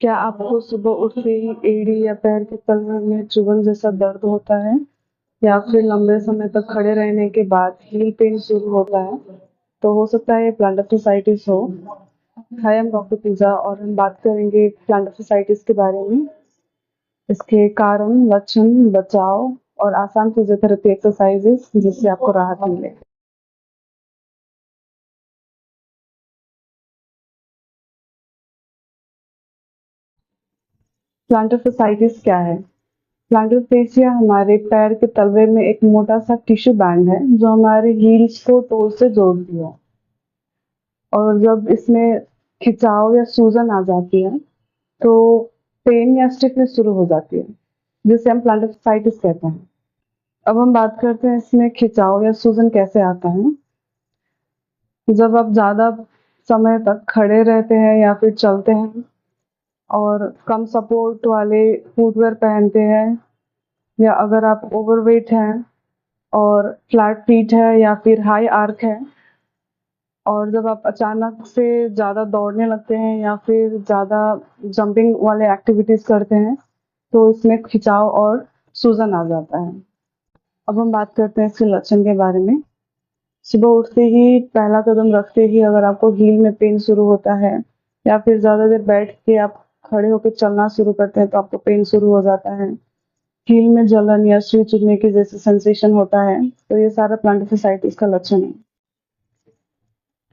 क्या आपको सुबह उठते ही एड़ी या पैर के तलवे में चुभन जैसा दर्द होता है या फिर लंबे समय तक खड़े रहने के बाद हील पेन शुरू होता है? तो हो सकता है ये प्लांटर fasciitis हो। हाय, हम डॉक्टर पिज़्ज़ा और हम बात करेंगे प्लांटर fasciitis के बारे में, इसके कारण, लक्षण, बचाव और आसान फिजियोथेरेपी एक्सरसाइजेस जिससे आपको राहत मिले। प्लांटर fasciitis क्या है? प्लांटर फेसिया हमारे पैर के तलवे में एक मोटा सा टिश्यू बैंड है जो हमारे हील्स को टो से जोड़ती है। और जब इसमें खिंचाव या सूजन आ जाती है तो पेन या स्टिफनेस शुरू हो जाती है, जिसे हम प्लांटर fasciitis कहते हैं। अब हम बात करते हैं इसमें खिंचाव या सूजन कैसे आता है। जब आप ज्यादा समय तक खड़े रहते हैं या फिर चलते हैं और कम सपोर्ट वाले फुटवेयर पहनते हैं, या अगर आप ओवरवेट हैं और फ्लैट फीट है या फिर हाई आर्क है, और जब आप अचानक से ज़्यादा दौड़ने लगते हैं या फिर ज़्यादा जंपिंग वाले एक्टिविटीज़ करते हैं, तो इसमें खिंचाव और सूजन आ जाता है। अब हम बात करते हैं इसके लक्षण के बारे में। सुबह उठते ही पहला कदम रखते ही अगर आपको हील में पेन शुरू होता है या फिर ज़्यादा देर बैठ के आप खड़े होकर चलना शुरू करते हैं तो आपको पेन शुरू हो जाता है, हील में जलन या सुई चुभने की जैसे सेंसेशन होता है, तो ये सारा प्लांटर fasciitis का लक्षण है।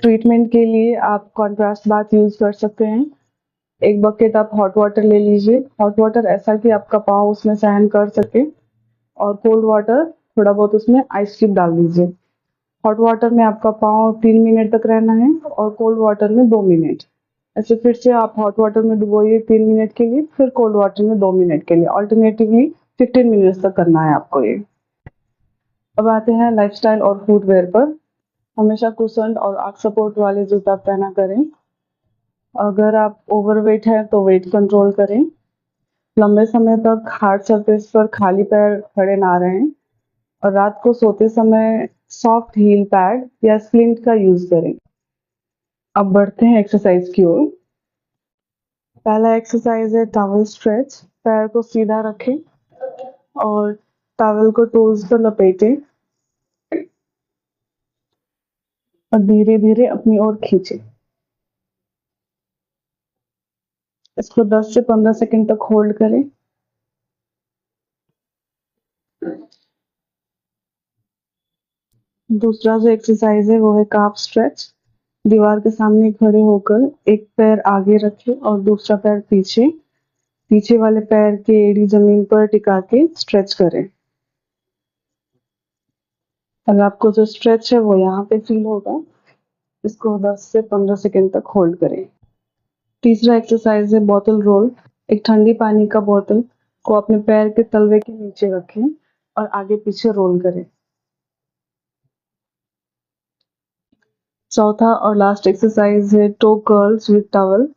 ट्रीटमेंट के लिए आप कॉन्ट्रास्ट बाथ यूज़ कर सकते हैं। एक बकेट आप हॉट वाटर ले लीजिए, हॉट वाटर ऐसा कि आपका पाँव उसमें सहन कर सके, और कोल्ड वाटर थोड़ा बहुत उसमें आइस क्यूब डाल दीजिए। हॉट वाटर में आपका पाँव 3 मिनट तक रहना है और कोल्ड वाटर में 2 मिनट। ऐसे फिर से आप हॉट वाटर में डुबोइए 3 मिनट के लिए, फिर कोल्ड वाटर में 2 मिनट के लिए, अल्टरनेटिवली 15 मिनट्स तक करना है आपको ये। अब आते हैं लाइफस्टाइल और फुटवियर पर। हमेशा कुशन और आर्क सपोर्ट वाले जूता पहना करें। अगर आप ओवरवेट हैं तो वेट कंट्रोल करें। लंबे समय तक हार्ड सरफेस पर खाली पैर खड़े ना रहें, और रात को सोते समय सॉफ्ट हील पैड या स्प्लिंट का यूज करें। अब बढ़ते हैं एक्सरसाइज की ओर। पहला एक्सरसाइज है टॉवल स्ट्रेच। पैर को सीधा रखें और टॉवल को टोज पर लपेटें और धीरे धीरे अपनी ओर खींचें। इसको 10 से 15 सेकंड तक होल्ड करें। दूसरा जो एक्सरसाइज है वो है काफ स्ट्रेच। दीवार के सामने खड़े होकर एक पैर आगे रखें और दूसरा पैर पीछे, पीछे वाले पैर की एड़ी जमीन पर टिका के स्ट्रेच करें। और आपको जो स्ट्रेच है वो यहाँ पे फील होगा। इसको 10 से 15 सेकंड तक होल्ड करें। तीसरा एक्सरसाइज है बोतल रोल। एक ठंडी पानी का बोतल को अपने पैर के तलवे के नीचे रखें और आगे पीछे रोल करें। चौथा और लास्ट एक्सरसाइज है टो कर्ल्स विद टॉवल।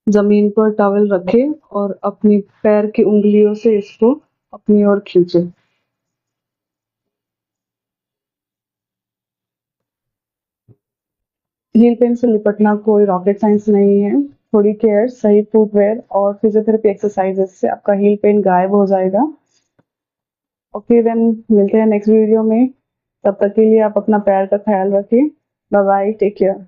जमीन पर टॉवल रखें और अपनी पैर की उंगलियों से इसको अपनी ओर खींचे। हील पेन से निपटना कोई रॉकेट साइंस नहीं है। थोड़ी केयर, सही फुटवेयर और फिजियोथेरेपी एक्सरसाइजेस से आपका हील पेन गायब हो जाएगा। ओके देन, मिलते हैं नेक्स्ट वीडियो में। तब तक के लिए आप अपना पैर का ख्याल रखें। Bye bye, take care.